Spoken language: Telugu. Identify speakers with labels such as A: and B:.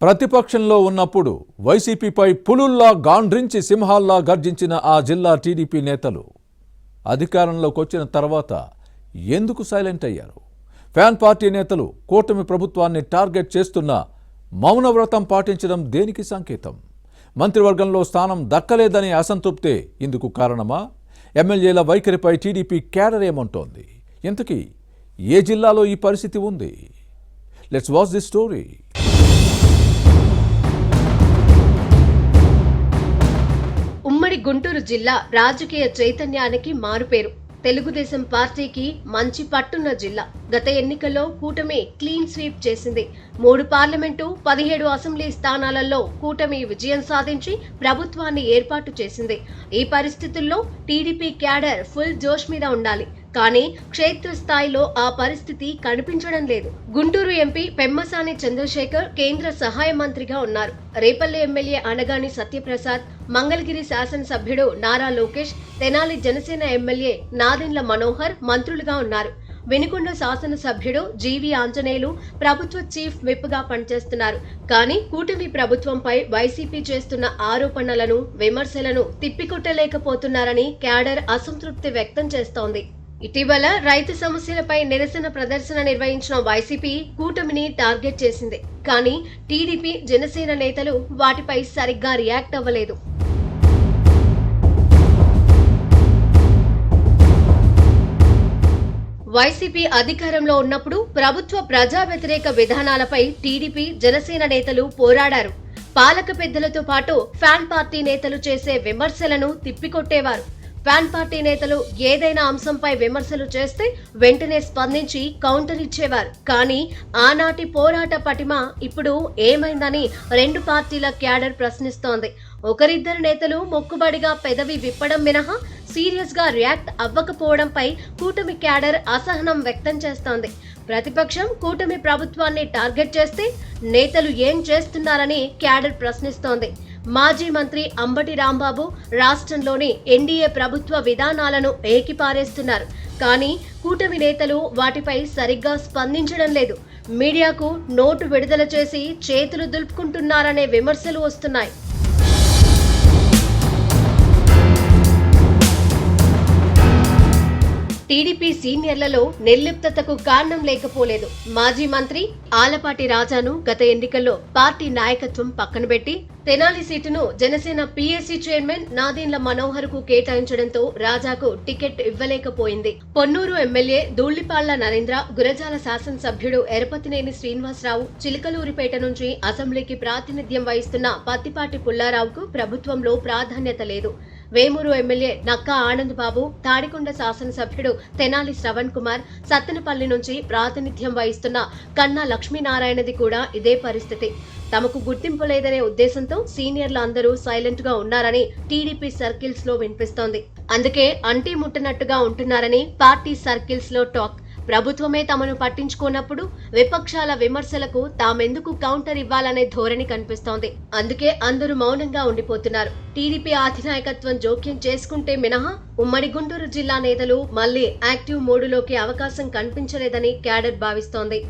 A: ప్రతిపక్షంలో ఉన్నప్పుడు వైసీపీపై పులుల్లా గాండ్రించి సింహాల్లా గర్జించిన ఆ జిల్లా టీడీపీ నేతలు అధికారంలోకి వచ్చిన తర్వాత ఎందుకు సైలెంట్ అయ్యారు? ఫ్యాన్ పార్టీ నేతలు కూటమి ప్రభుత్వాన్ని టార్గెట్ చేస్తున్న మౌనవ్రతం పాటించడం దేనికి సంకేతం? మంత్రివర్గంలో స్థానం దక్కలేదనే అసంతృప్తే ఇందుకు కారణమా? ఎమ్మెల్యేల వైఖరిపై టీడీపీ క్యాడర్ ఏమంటోంది? ఇంతకీ ఏ జిల్లాలో ఈ పరిస్థితి ఉంది? Let's watch this story.
B: ఉమ్మడి గుంటూరు జిల్లా రాజకీయ చైతన్యానికి మారుపేరు. తెలుగుదేశం పార్టీకి మంచి పట్టున్న జిల్లా. గత ఎన్నికల్లో కూటమి క్లీన్ స్వీప్ చేసింది. 3 పార్లమెంటు, 17 అసెంబ్లీ స్థానాలలో కూటమి విజయం సాధించి ప్రభుత్వాన్ని ఏర్పాటు చేసింది. ఈ పరిస్థితుల్లో టీడీపీ క్యాడర్ ఫుల్ జోష్ మీద ఉండాలి. కానీ క్షేత్రస్థాయిలో ఆ పరిస్థితి కనిపించడం లేదు. గుంటూరు ఎంపీ పెమ్మసాని చంద్రశేఖర్ కేంద్ర సహాయ మంత్రిగా ఉన్నారు. రేపల్లె ఎమ్మెల్యే అనగాని సత్యప్రసాద్, మంగళగిరి శాసనసభ్యుడు నారా లోకేష్, తెనాలి జనసేన ఎమ్మెల్యే నాదెండ్ల మనోహర్ మంత్రులుగా ఉన్నారు. వినుకొండ శాసనసభ్యుడు జీవి ఆంజనేయులు ప్రభుత్వ చీఫ్ విప్గా పనిచేస్తున్నారు. కానీ కూటమి ప్రభుత్వంపై వైసీపీ చేస్తున్న ఆరోపణలను, విమర్శలను తిప్పికొట్టలేకపోతున్నారని క్యాడర్ అసంతృప్తి వ్యక్తం చేస్తోంది. ఇటీవల రైతు సమస్యలపై నిరసన ప్రదర్శన నిర్వహించిన వైసీపీ కూటమిని టార్గెట్ చేసింది. కానీ టీడీపీ, జనసేన నేతలు వాటిపై సరిగ్గా రియాక్ట్ అవ్వలేదు. వైసీపీ అధికారంలో ఉన్నప్పుడు ప్రభుత్వ ప్రజా వ్యతిరేక విధానాలపై టీడీపీ, జనసేన నేతలు పోరాడారు. పాలక పెద్దలతో పాటు ఫ్యాన్ పార్టీ నేతలు చేసే విమర్శలను తిప్పికొట్టేవారు. ఫ్యాన్ పార్టీ నేతలు ఏదైనా అంశంపై విమర్శలు చేస్తే వెంటనే స్పందించి కౌంటర్ ఇచ్చేవారు. కానీ ఆనాటి పోరాట పటిమ ఇప్పుడు ఏమైందని 2 పార్టీల క్యాడర్ ప్రశ్నిస్తోంది. ఒకరిద్దరు నేతలు మొక్కుబడిగా పెదవి విప్పడం మినహా సీరియస్ గా రియాక్ట్ అవ్వకపోవడంపై కూటమి క్యాడర్ అసహనం వ్యక్తం చేస్తోంది. ప్రతిపక్షం కూటమి ప్రభుత్వాన్ని టార్గెట్ చేస్తే నేతలు ఏం చేస్తున్నారని క్యాడర్ ప్రశ్నిస్తోంది. మాజీ మంత్రి అంబటి రాంబాబు రాష్ట్రంలోని ఎన్డీఏ ప్రభుత్వ విధానాలను ఏకిపారేస్తున్నారు. కానీ కూటమి నేతలు వాటిపై సరిగ్గా స్పందించడం లేదు. మీడియాకు నోటు విడుదల చేసి చేతులు దులుపుకుంటున్నారనే విమర్శలు వస్తున్నాయి. టీడీపీ సీనియర్లలో నిర్లిప్తతకు కారణం లేకపోలేదు. మాజీ మంత్రి ఆలపాటి రాజాను గత ఎన్నికల్లో పార్టీ నాయకత్వం పక్కనబెట్టి తెనాలి సీటును జనసేన పీఏసీ చైర్మన్ నాదెండ్ల మనోహర్ కు కేటాయించడంతో రాజాకు టికెట్ ఇవ్వలేకపోయింది. పొన్నూరు ఎమ్మెల్యే ధూళిపాళ్ల నరేంద్ర, గురజాల శాసనసభ్యుడు ఎరపతినేని శ్రీనివాసరావు, చిలకలూరిపేట నుంచి అసెంబ్లీకి ప్రాతినిధ్యం వహిస్తున్న పత్తిపాటి పుల్లారావుకు ప్రభుత్వంలో ప్రాధాన్యత లేదు. వేమూరు ఎమ్మెల్యే నక్కా ఆనంద్ బాబు, తాడికొండ శాసనసభ్యుడు తెనాలి శ్రవణ్ కుమార్, సత్తెనపల్లి నుంచి ప్రాతినిధ్యం వహిస్తున్న కన్నా లక్ష్మీనారాయణది కూడా ఇదే పరిస్థితి. తమకు గుర్తింపు లేదనే ఉద్దేశంతో సీనియర్లు అందరూ సైలెంట్ గా ఉన్నారని టీడీపీ సర్కిల్స్ లో వినిపిస్తోంది. అందుకే అంటీ ముట్టనట్టుగా ఉంటున్నారని పార్టీ సర్కిల్స్ లో టాక్. ప్రభుత్వమే తమను పట్టించుకోనప్పుడు విపక్షాల విమర్శలకు తామెందుకు కౌంటర్ ఇవ్వాలనే ధోరణి కనిపిస్తోంది. అందుకే అందరూ మౌనంగా ఉండిపోతున్నారు. టీడీపీ అధినాయకత్వం జోక్యం చేసుకుంటే మినహా ఉమ్మడి గుంటూరు జిల్లా నేతలు మళ్లీ యాక్టివ్ మోడులోకి అవకాశం కనిపించలేదని క్యాడర్ భావిస్తోంది.